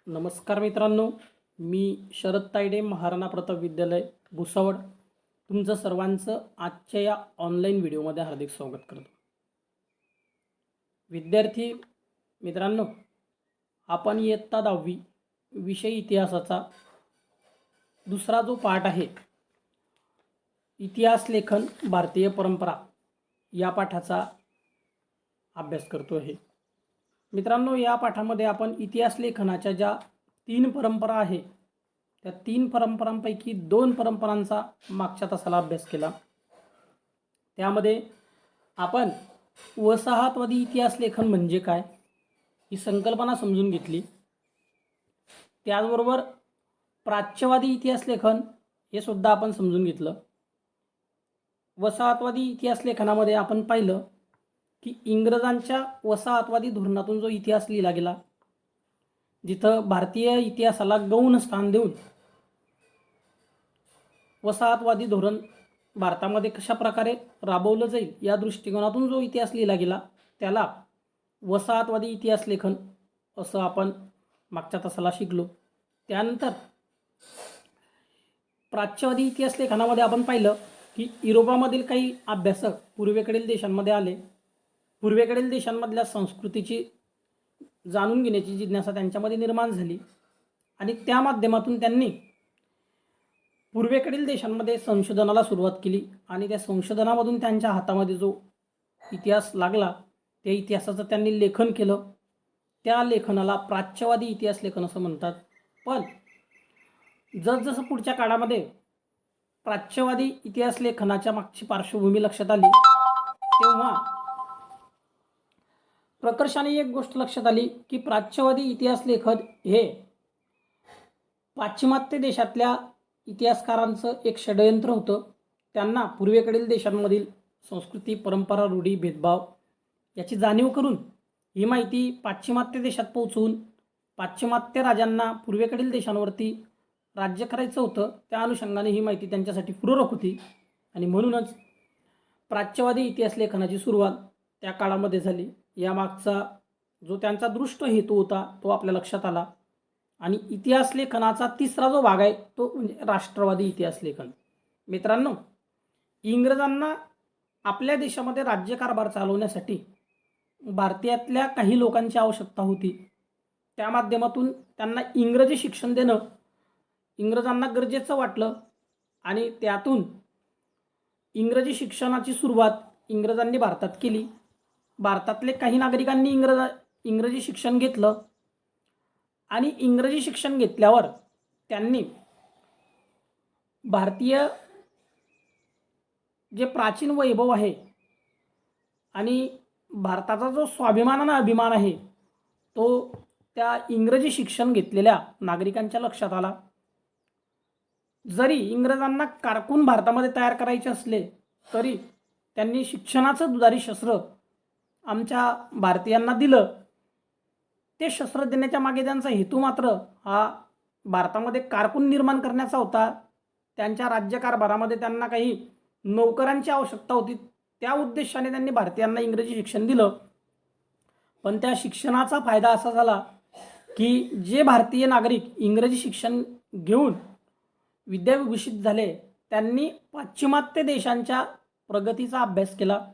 नमस्कार मित्रांनो, मी शरद तायडे, महाराणा प्रताप विद्यालय भुसावळ तुमचं सर्वांचं आजच्या या ऑनलाईन व्हिडिओमध्ये हार्दिक स्वागत करतो. विद्यार्थी मित्रांनो, आपण इयत्ता 10वी विषय इतिहासाचा दुसरा जो पाठ आहे, इतिहास लेखन भारतीय परंपरा, या पाठाचा अभ्यास करतो आहे. मित्रांनो, या पाठामध्ये आपण इतिहास लेखनाच्या ज्या 3 परंपरा आहे, त्या 3 परंपरांपैकी 2 परंपरांचा मागच्या तासाला अभ्यास केला. त्यामध्ये आपण वसाहतवादी इतिहास लेखन म्हणजे काय ही संकल्पना समजून घेतली. त्याचबरोबर प्राच्यवादी इतिहास लेखन हे सुद्धा आपण समजून घेतलं. वसाहतवादी इतिहास लेखनामध्ये आपण पाहिलं की इंग्रजांच्या वसाहतवादी धोरणातून जो इतिहास लिहिला गेला, जिथं भारतीय इतिहासाला गौण स्थान देऊन वसाहतवादी धोरण भारतामध्ये कशा प्रकारे राबवलं जाईल या दृष्टिकोनातून जो इतिहास लिहिला गेला, त्याला वसाहतवादी इतिहास लेखन असं आपण मागच्या तासाला शिकलो. त्यानंतर प्राच्यवादी इतिहास लेखनामध्ये आपण पाहिलं की युरोपामधील काही अभ्यासक पूर्वेकडील देशांमध्ये आले. पूर्वेकडील देशांमधल्या संस्कृतीची जाणून घेण्याची जिज्ञासा त्यांच्यामध्ये निर्माण झाली आणि त्या माध्यमातून त्यांनी पूर्वेकडील देशांमध्ये संशोधनाला सुरुवात केली आणि त्या संशोधनामधून त्यांच्या हातामध्ये जो इतिहास लागला, त्या इतिहासाचं त्यांनी लेखन केलं. त्या लेखनाला प्राच्यवादी इतिहास लेखन असं म्हणतात. पण जसजसं पुढच्या काळामध्ये प्राच्यवादी इतिहास लेखनाच्या मागची पार्श्वभूमी लक्षात आली, तेव्हा प्रकर्षाने एक गोष्ट लक्षात आली की प्राच्यवादी इतिहास लेखन हे पाश्चिमात्य देशातल्या इतिहासकारांचं एक षडयंत्र होतं. त्यांना पूर्वेकडील देशांमधील संस्कृती, परंपरा, रूढी, भेदभाव याची जाणीव करून ही माहिती पाश्चिमात्य देशात पोहोचवून पाश्चिमात्य राजांना पूर्वेकडील देशांवरती राज्य करायचं होतं. त्या अनुषंगाने ही माहिती त्यांच्यासाठी पूरक होती आणि म्हणूनच प्राच्यवादी इतिहास लेखनाची सुरुवात त्या काळामध्ये झाली. यामागचा जो त्यांचा दृष्ट हेतू होता तो आपल्या लक्षात आला. आणि इतिहास लेखनाचा तिसरा जो भाग आहे तो म्हणजे राष्ट्रवादी इतिहास लेखन. मित्रांनो, इंग्रजांना आपल्या देशामध्ये राज्यकारभार चालवण्यासाठी भारतीयातल्या काही लोकांची आवश्यकता होती. त्या माध्यमातून त्यांना इंग्रजी शिक्षण देणं इंग्रजांना गरजेचं वाटलं आणि त्यातून इंग्रजी शिक्षणाची सुरुवात इंग्रजांनी भारतात केली. भारतातले काही नागरिकांनी इंग्रजी शिक्षण घेतलं आणि इंग्रजी शिक्षण घेतल्यावर त्यांनी भारतीय जे प्राचीन वैभव आहे आणि भारताचा जो स्वाभिमानानं अभिमान आहे तो त्या इंग्रजी शिक्षण घेतलेल्या नागरिकांच्या लक्षात आला. जरी इंग्रजांना कारकून भारतामध्ये तयार करायचे असले तरी त्यांनी शिक्षणाचं दुधारी शस्त्र आमच्या भारतीयांना दिलं. ते शस्त्र देण्याच्या मागे त्यांचा हेतू मात्र हा भारतामध्ये कारकून निर्माण करण्याचा होता. त्यांच्या राज्यकारभारामध्ये त्यांना काही नोकरांची आवश्यकता होती. त्या उद्देशाने त्यांनी भारतीयांना इंग्रजी शिक्षण दिलं. पण त्या शिक्षणाचा फायदा असा झाला की जे भारतीय नागरिक इंग्रजी शिक्षण घेऊन विद्याविभूषित झाले त्यांनी पाश्चिमात्य देशांच्या प्रगतीचा अभ्यास केला,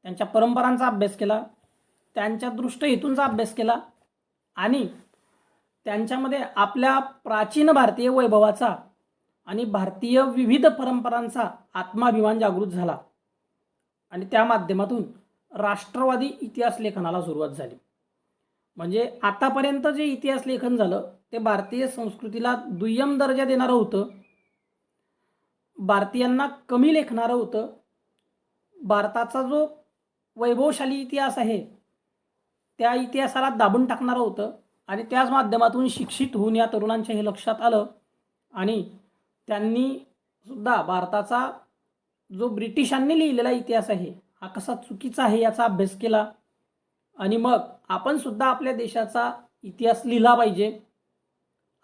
त्यांच्या परंपरांचा अभ्यास केला, त्यांच्या दृष्ट हेतूंचा अभ्यास केला आणि त्यांच्यामध्ये आपल्या प्राचीन भारतीय वैभवाचा आणि भारतीय विविध परंपरांचा आत्माभिमान जागृत झाला आणि त्या माध्यमातून राष्ट्रवादी इतिहास लेखनाला सुरुवात झाली. म्हणजे आतापर्यंत जे इतिहास लेखन झालं ते भारतीय संस्कृतीला दुय्यम दर्जा देणारं होतं, भारतीयांना कमी लेखणारं होतं. भारताचा जो वैभवशाली इतिहास आहे त्या इतिहासाला दाबून टाकणारं होतं आणि त्याच माध्यमातून शिक्षित होऊन या तरुणांच्या हे लक्षात आलं आणि त्यांनी सुद्धा भारताचा जो ब्रिटिशांनी लिहिलेला इतिहास आहे हा कसा चुकीचा आहे याचा अभ्यास केला आणि मग आपण सुद्धा आपल्या देशाचा इतिहास लिहिला पाहिजे.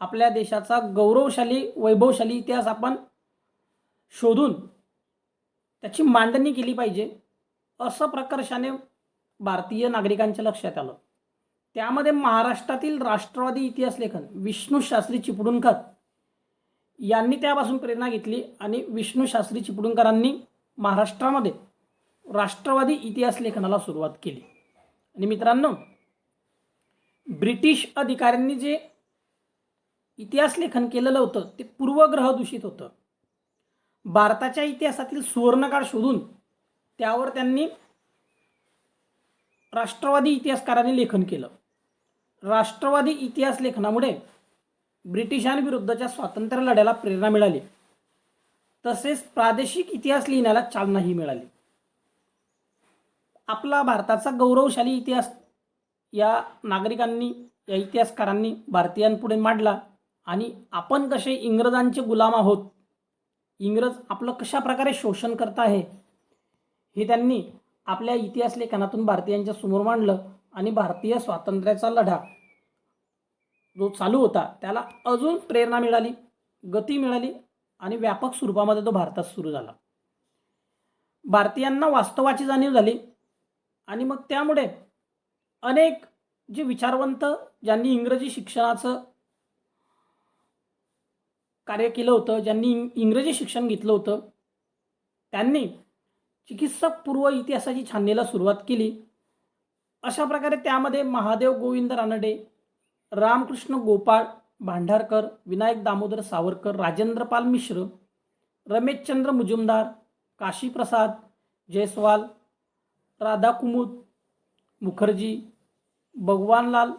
आपल्या देशाचा गौरवशाली, वैभवशाली इतिहास आपण शोधून त्याची मांडणी केली पाहिजे असं प्रकर्षाने भारतीय नागरिकांच्या लक्षात आलं. त्यामध्ये महाराष्ट्रातील राष्ट्रवादी इतिहास लेखन विष्णू शास्त्री चिपळूणकर यांनी त्यापासून प्रेरणा घेतली आणि विष्णू शास्त्री चिपळूणकरांनी महाराष्ट्रामध्ये राष्ट्रवादी इतिहास लेखनाला सुरुवात केली. आणि मित्रांनो, ब्रिटिश अधिकाऱ्यांनी जे इतिहास लेखन केलेलं होतं ते पूर्वग्रह दूषित होतं. भारताच्या इतिहासातील सुवर्णकाळ शोधून त्यावर त्यांनी राष्ट्रवादी इतिहासकारांनी लेखन केलं. राष्ट्रवादी इतिहास लेखनामुळे ब्रिटिशांविरुद्धच्या स्वातंत्र्य लढ्याला प्रेरणा मिळाली, तसेच प्रादेशिक इतिहास लिहिण्याला चालनाही मिळाली. आपला भारताचा गौरवशाली इतिहास या नागरिकांनी, या इतिहासकारांनी भारतीयांपुढे मांडला आणि आपण कसे इंग्रजांचे गुलाम आहोत, इंग्रज आपलं कशा प्रकारे शोषण करत आहे हे त्यांनी आपल्या इतिहास लेखनातून भारतीयांच्या समोर मांडलं. आणि भारतीय स्वातंत्र्याचा लढा जो चालू होता त्याला अजून प्रेरणा मिळाली, गती मिळाली आणि व्यापक स्वरूपामध्ये तो भारतात सुरू झाला. भारतीयांना वास्तवाची जाणीव झाली आणि मग त्यामुळे अनेक जे विचारवंत, ज्यांनी इंग्रजी शिक्षणाचं कार्य केलं होतं, ज्यांनी इंग्रजी शिक्षण घेतलं होतं, त्यांनी चिकित्सक पूर्व इतिहासाची छाननीला सुरुवात केली. अशा प्रकारे त्यामध्ये महादेव गोविंद रानडे, रामकृष्ण गोपाळ भांडारकर, विनायक दामोदर सावरकर, राजेंद्रपाल मिश्र, रमेशचंद्र मुजुमदार, काशीप्रसाद जयस्वाल, राधाकुमुद मुखर्जी, भगवानलाल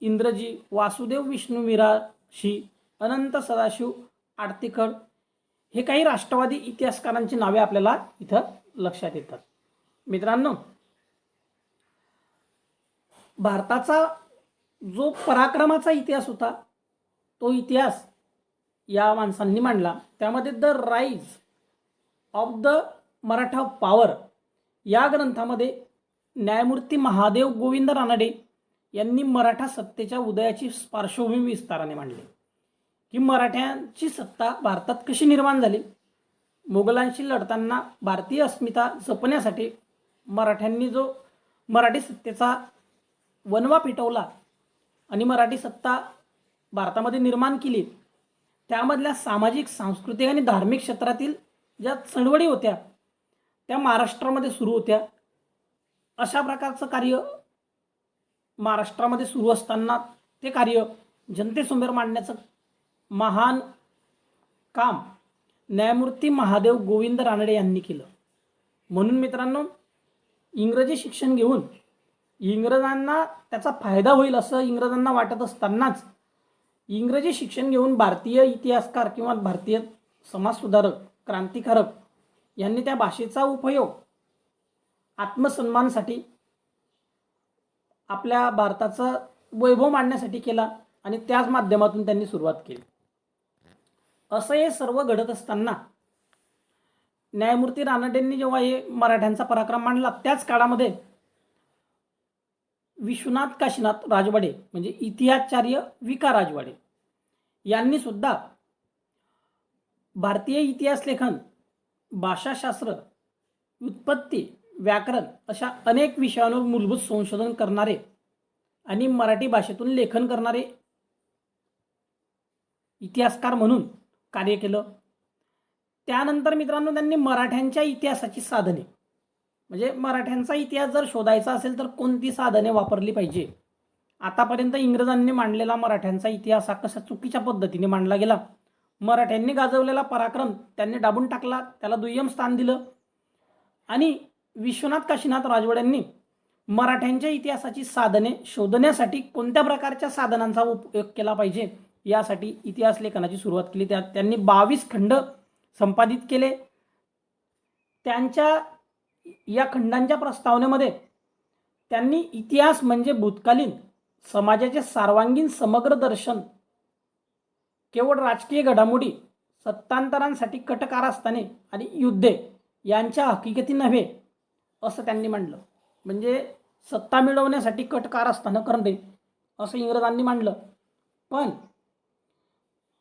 इंद्रजी, वासुदेव विष्णू मिराशी, अनंत सदाशिव आडतेकर हे काही राष्ट्रवादी इतिहासकारांची नावे आपल्याला इथं लक्षात येतात. मित्रांनो, भारताचा जो पराक्रमाचा इतिहास होता तो इतिहास या माणसांनी मांडला. त्यामध्ये the rise of the Maratha power या ग्रंथामध्ये न्यायमूर्ती महादेव गोविंद रानडे यांनी मराठा सत्तेच्या उदयाची पार्श्वभूमी विस्ताराने मांडली, की मराठ्यांची सत्ता भारतात कशी निर्माण झाली, मोगलांशी लढताना भारतीय अस्मिता जपण्यासाठी मराठ्यांनी जो मराठी सत्तेचा वनवा पेटवला आणि मराठी सत्ता भारतामध्ये निर्माण केली, त्यामधल्या सामाजिक, सांस्कृतिक आणि धार्मिक क्षेत्रातील ज्या चळवळी होत्या त्या महाराष्ट्रामध्ये सुरू होत्या. अशा प्रकारचं कार्य महाराष्ट्रामध्ये सुरू असताना ते कार्य जनतेसमोर मांडण्याचं महान काम न्यायमूर्ती महादेव गोविंद रानडे यांनी केलं. म्हणून मित्रांनो, इंग्रजी शिक्षण घेऊन इंग्रजांना त्याचा फायदा होईल असं इंग्रजांना वाटत असतानाच इंग्रजी शिक्षण घेऊन भारतीय इतिहासकार किंवा भारतीय समाजसुधारक, क्रांतिकारक यांनी त्या भाषेचा उपयोग आत्मसन्मानासाठी, आपल्या भारताचा वैभव मांडण्यासाठी केला आणि त्याच माध्यमातून त्यांनी सुरुवात केली. असं हे सर्व घडत असताना न्यायमूर्ती रानडेंनी जेव्हा हे मराठ्यांचा पराक्रम मांडला, त्याच काळामध्ये विश्वनाथ काशीनाथ राजवाडे म्हणजे इतिहासचार्य विका राजवाडे यांनी सुद्धा भारतीय इतिहास लेखन, भाषाशास्त्र, व्युत्पत्ती, व्याकरण अशा अनेक विषयांवर मूलभूत संशोधन करणारे आणि मराठी भाषेतून लेखन करणारे इतिहासकार म्हणून कार्य केलं. त्यानंतर मित्रांनो, त्यांनी मराठ्यांच्या इतिहासाची साधने, म्हणजे मराठ्यांचा इतिहास जर शोधायचा असेल तर कोणती साधने वापरली पाहिजे, आतापर्यंत इंग्रजांनी मांडलेला मराठ्यांचा इतिहास हा कशा चुकीच्या पद्धतीने मांडला गेला, मराठ्यांनी गाजवलेला पराक्रम त्यांनी दाबून टाकला, त्याला दुय्यम स्थान दिलं. आणि विश्वनाथ काशीनाथ राजवाड्यांनी मराठ्यांच्या इतिहासाची साधने शोधण्यासाठी कोणत्या प्रकारच्या साधनांचा उपयोग केला पाहिजे यासाठी इतिहास लेखनाची सुरुवात केली. त्यांनी 22 खंड संपादित केले. त्यांच्या या खंडांच्या प्रस्तावनेमध्ये त्यांनी इतिहास म्हणजे भूतकालीन समाजाचे सर्वांगीण समग्र दर्शन, केवळ राजकीय घडामोडी, सत्तांतरांसाठी कट कारस्थाने आणि युद्धे यांच्या हकीकती नव्हे असं त्यांनी मांडलं. म्हणजे सत्ता मिळवण्यासाठी कट कारस्थानं करणे असं इंग्रजांनी मांडलं, पण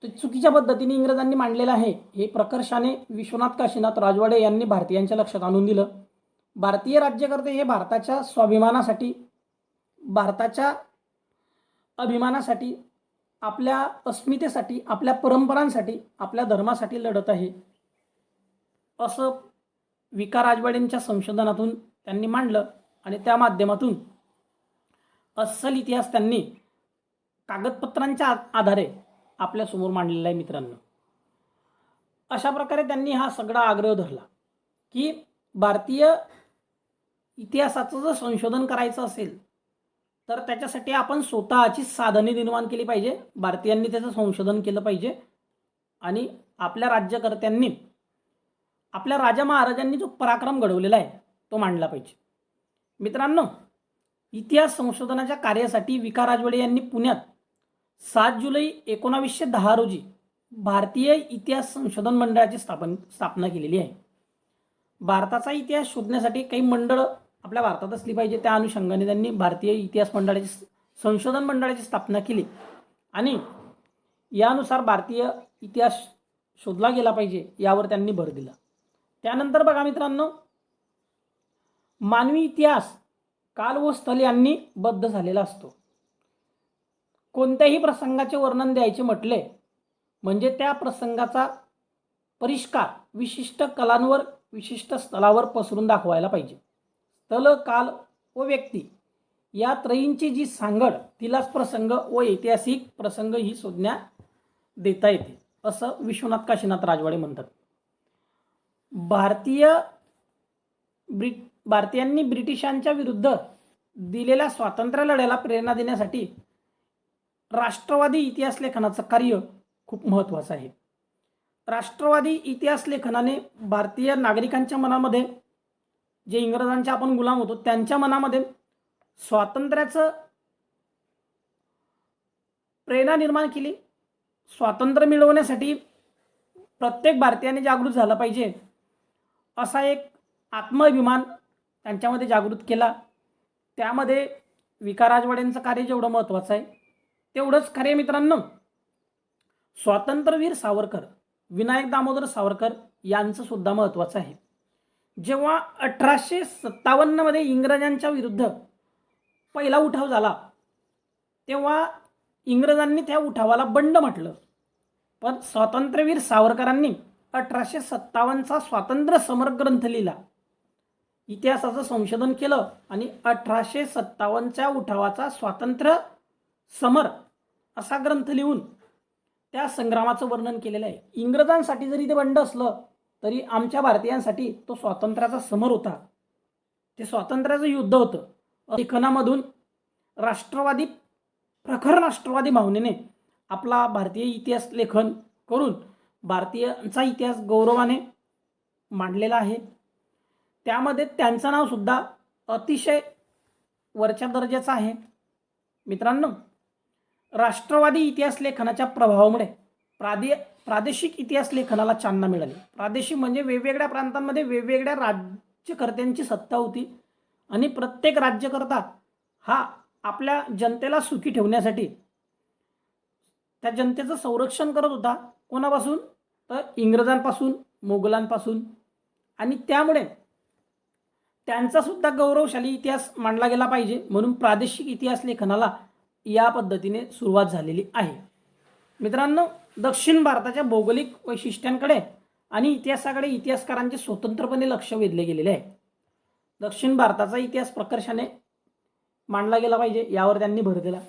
ते चुकीच्या पद्धतीने इंग्रजांनी मांडलेलं आहे हे प्रकर्षाने विश्वनाथ काशीनाथ राजवाडे यांनी भारतीयांच्या लक्षात आणून दिलं. भारतीय राज्यकर्ते हे भारताच्या स्वाभिमानासाठी, भारताच्या अभिमानासाठी, आपल्या अस्मितेसाठी, आपल्या परंपरांसाठी, आपल्या धर्मासाठी लढत आहे, असं विका राजवाडेंच्या संशोधनातून त्यांनी मांडलं आणि त्या माध्यमातून अस्सल इतिहास त्यांनी कागदपत्रांच्या आधारे आपल्यासमोर मांडलेला आहे मित्रांनो. अशा प्रकारे त्यांनी हा सगळा आग्रह धरला की भारतीय इतिहासाचं जर संशोधन करायचं असेल तर त्याच्यासाठी आपण स्वतःची साधने निर्माण केली पाहिजे, भारतीयांनी त्याचं संशोधन केलं पाहिजे आणि आपल्या राज्यकर्त्यांनी, आपल्या राजा महाराजांनी जो पराक्रम घडवलेला आहे तो मांडला पाहिजे. मित्रांनो, इतिहास संशोधनाच्या कार्यासाठी विका राजवाडे यांनी पुण्यात 7 जुलै 1910 रोजी भारतीय इतिहास संशोधन मंडळाची स्थापना केलेली आहे. भारताचा इतिहास शोधण्यासाठी काही मंडळं आपल्या भारतात असली पाहिजे, त्या अनुषंगाने त्यांनी भारतीय इतिहास मंडळाची संशोधन मंडळाची स्थापना केली आणि यानुसार भारतीय इतिहास शोधला गेला पाहिजे यावर त्यांनी भर दिला. त्यानंतर बघा मित्रांनो, मानवी इतिहास काल व स्थल यांनी बद्ध झालेला असतो. कोणत्याही प्रसंगाचे वर्णन द्यायचे म्हटले म्हणजे त्या प्रसंगाचा परिष्कार विशिष्ट कलांवर, विशिष्ट स्थलावर पसरून दाखवायला पाहिजे. स्थल, काल व व्यक्ती या त्रयींची जी सांगड, तिलाच प्रसंग व ऐतिहासिक प्रसंग ही संज्ञा देता येते, असं विश्वनाथ काशीनाथ राजवाडे म्हणतात. भारतीयांनी ब्रिटिशांच्या विरुद्ध दिलेल्या स्वातंत्र्य लढ्याला प्रेरणा देण्यासाठी राष्ट्रवादी इतिहास लेखनाचं कार्य खूप महत्त्वाचं आहे. राष्ट्रवादी इतिहास लेखनाने भारतीय नागरिकांच्या मनामध्ये, जे इंग्रजांचे आपण गुलाम होतो त्यांच्या मनामध्ये स्वातंत्र्याचं प्रेरणा निर्माण केली. स्वातंत्र्य मिळवण्यासाठी प्रत्येक भारतीयाने जागृत झाला पाहिजे असा एक आत्माभिमान त्यांच्यामध्ये जागृत केला. त्यामध्ये विका राजवाडेंचं कार्य जेवढं महत्त्वाचं आहे तेवढंच कार्य मित्रांनो स्वातंत्र्यवीर सावरकर, विनायक दामोदर सावरकर यांचं सुद्धा महत्त्वाचं आहे. जेव्हा 1857 मध्ये इंग्रजांच्या विरुद्ध पहिला उठाव झाला तेव्हा इंग्रजांनी त्या उठावाला बंड म्हटलं, पण स्वातंत्र्यवीर सावरकरांनी 1857चा स्वातंत्र्य समर ग्रंथ लिहिला, इतिहासाचं संशोधन केलं आणि 1857च्या उठावाचा स्वातंत्र्य समर असा ग्रंथ लिहून त्या संग्रामाचं वर्णन केलेलं आहे. इंग्रजांसाठी जरी ते बंड असलं तरी आमच्या भारतीयांसाठी तो स्वातंत्र्याचा समर होता, ते स्वातंत्र्याचं युद्ध होतं. लेखनामधून राष्ट्रवादी, प्रखर राष्ट्रवादी भावनेने आपला भारतीय इतिहास लेखन करून भारतीयांचा इतिहास गौरवाने मांडलेला आहे. त्यामध्ये त्यांचं नाव सुद्धा अतिशय वरच्या दर्जाचं आहे. मित्रांनो, राष्ट्रवादी इतिहास लेखनाच्या प्रभावामुळे प्रादेशिक इतिहास लेखनाला चालना मिळाली. प्रादेशिक म्हणजे वेगवेगळ्या प्रांतांमध्ये वेगवेगळ्या राज्यकर्त्यांची सत्ता होती आणि प्रत्येक राज्यकर्ता हा आपल्या जनतेला सुखी ठेवण्यासाठी त्या जनतेचं संरक्षण करत होता. कोणापासून? तर इंग्रजांपासून, मोगलांपासून. आणि त्यामुळे त्यांचा सुद्धा गौरवशाली इतिहास मांडला गेला पाहिजे, म्हणून प्रादेशिक इतिहास लेखनाला या पद्धतीने सुरुवात झालेली आहे. मित्रांनो, दक्षिण भारताच्या भौगोलिक वैशिष्ट्यांकडे आणि इतिहासाकडे इतिहासकारांचे स्वतंत्रपणे लक्ष वेधले गेलेले आहे. दक्षिण भारताचा इतिहास प्रकर्षाने मांडला गेला पाहिजे यावर त्यांनी भर दिला.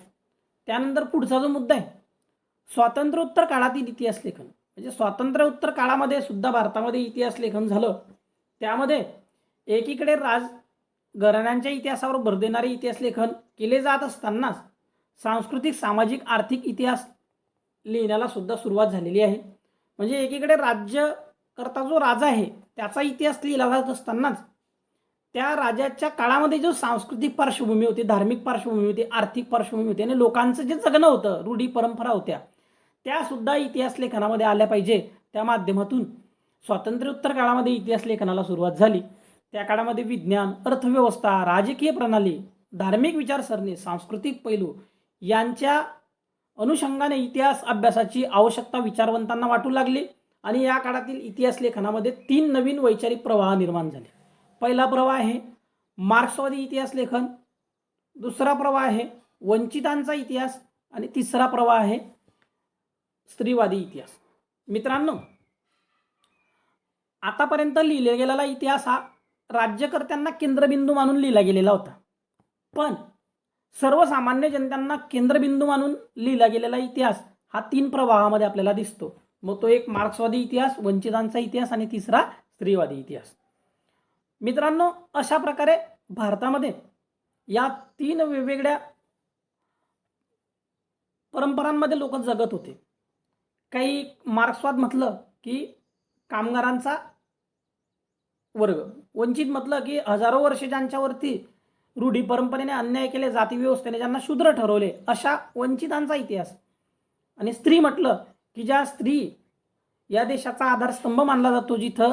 त्यानंतर पुढचा जो मुद्दा आहे स्वातंत्र्योत्तर काळातील इतिहास लेखन, म्हणजे स्वातंत्र्योत्तर काळामध्ये सुद्धा भारतामध्ये इतिहास लेखन झालं. त्यामध्ये एकीकडे राजघराण्यांच्या इतिहासावर भर देणारे इतिहास लेखन केले जात असतानाच सांस्कृतिक, सामाजिक, आर्थिक इतिहास लिहिण्याला सुद्धा सुरुवात झालेली आहे. म्हणजे एकीकडे राज्यकर्ता जो राजा आहे त्याचा इतिहास लिहिला जात असतानाच त्या राजाच्या काळामध्ये जो सांस्कृतिक पार्श्वभूमी होती, धार्मिक पार्श्वभूमी होती, आर्थिक पार्श्वभूमी होती आणि लोकांचं जे जगणं होतं, रूढी परंपरा होत्या, त्या सुद्धा इतिहास लेखनामध्ये आल्या पाहिजे. त्या माध्यमातून स्वातंत्र्योत्तर काळामध्ये इतिहास लेखनाला सुरुवात झाली. त्या काळामध्ये विज्ञान, अर्थव्यवस्था, राजकीय प्रणाली, धार्मिक विचारसरणी, सांस्कृतिक पैलू यांच्या अनुषंगाने इतिहास अभ्यासाची आवश्यकता विचारवंतांना वाटू लागली आणि या काळातील इतिहास लेखनामध्ये 3 नवीन वैचारिक प्रवाह निर्माण झाले. पहिला प्रवाह आहे मार्क्सवादी इतिहास लेखन, दुसरा प्रवाह आहे वंचितांचा इतिहास आणि तिसरा प्रवाह आहे स्त्रीवादी इतिहास. मित्रांनो, आतापर्यंत लिहिला गेलेला इतिहास हा राज्यकर्त्यांना केंद्रबिंदू मानून लिहिला गेलेला होता, पण सर्वसामान्य जनतांना केंद्रबिंदू मानून लिहिला गेलेला इतिहास हा 3 प्रवाहामध्ये आपल्याला दिसतो. मग तो एक मार्क्सवादी इतिहास, वंचितांचा इतिहास आणि तिसरा स्त्रीवादी इतिहास. मित्रांनो, अशा प्रकारे भारतामध्ये या 3 वेगवेगळ्या परंपरांमध्ये लोक जगत होते. काही मार्क्सवाद म्हटलं की कामगारांचा वर्ग, वंचित म्हटलं की हजारो वर्ष ज्यांच्यावरती रूढी परंपरेने अन्याय केले, जाती व्यवस्थेने ज्यांना शूद्र ठरवले, अशा वंचितांचा इतिहास. आणि स्त्री म्हटलं की ज्या स्त्री या देशाचा आधारस्तंभ मानला जातो, जिथं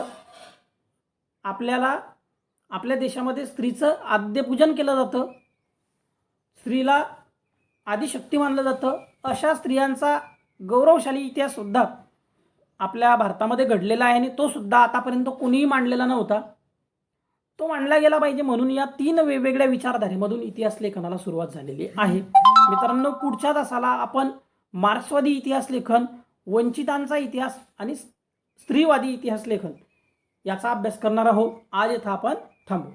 आपल्या देशामध्ये स्त्रीचं आद्यपूजन केलं जातं, स्त्रीला आदिशक्ती मानलं जातं, अशा स्त्रियांचा गौरवशाली इतिहास सुद्धा आपल्या भारतामध्ये घडलेला आहे आणि तो सुद्धा आतापर्यंत कोणीही मांडलेला नव्हता. तो मांडला गेला पाहिजे म्हणून या 3 वेगवेगळ्या विचारधारेमधून इतिहास लेखनाला सुरुवात झालेली आहे. मित्रांनो, पुढच्या तासाला आपण मार्क्सवादी इतिहास लेखन, वंचितांचा इतिहास आणि स्त्रीवादी इतिहास लेखन याचा अभ्यास करणार आहोत. आज इथं आपण थांबू.